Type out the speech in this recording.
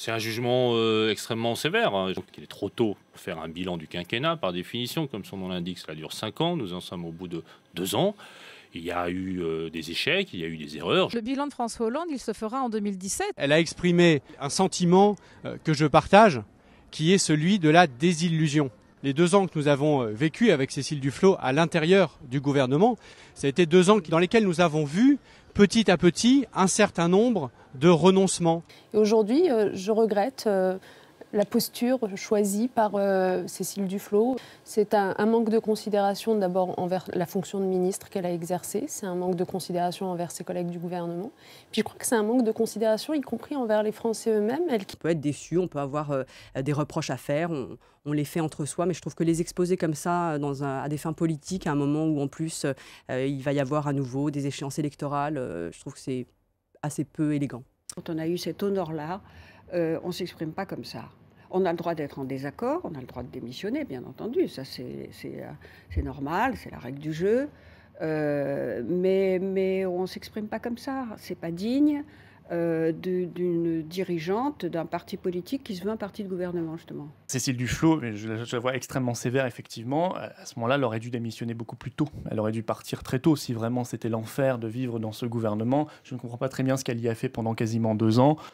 C'est un jugement extrêmement sévère. Je trouve qu'il est trop tôt pour faire un bilan du quinquennat, par définition. Comme son nom l'indique, cela dure 5 ans. Nous en sommes au bout de 2 ans. Il y a eu des échecs, il y a eu des erreurs. Le bilan de François Hollande, il se fera en 2017. Elle a exprimé un sentiment que je partage, qui est celui de la désillusion. Les 2 ans que nous avons vécu avec Cécile Duflot à l'intérieur du gouvernement, ça a été 2 ans dans lesquels nous avons vu petit à petit un certain nombre de renoncements. Et aujourd'hui, je regrette la posture choisie par Cécile Duflot. C'est un manque de considération d'abord envers la fonction de ministre qu'elle a exercée. C'est un manque de considération envers ses collègues du gouvernement. Puis je crois que c'est un manque de considération, y compris envers les Français eux-mêmes. On peut être déçu, on peut avoir des reproches à faire, on les fait entre soi, mais je trouve que les exposer comme ça à des fins politiques, à un moment où en plus il va y avoir à nouveau des échéances électorales, je trouve que c'est assez peu élégant. Quand on a eu cet honneur-là, on ne s'exprime pas comme ça. On a le droit d'être en désaccord, on a le droit de démissionner, bien entendu. Ça, c'est normal, c'est la règle du jeu. Mais on ne s'exprime pas comme ça. Ce n'est pas digne d'une dirigeante d'un parti politique qui se veut un parti de gouvernement, justement. Cécile Duflot, je la vois extrêmement sévère, effectivement. À ce moment-là, elle aurait dû démissionner beaucoup plus tôt. Elle aurait dû partir très tôt si vraiment c'était l'enfer de vivre dans ce gouvernement. Je ne comprends pas très bien ce qu'elle y a fait pendant quasiment 2 ans.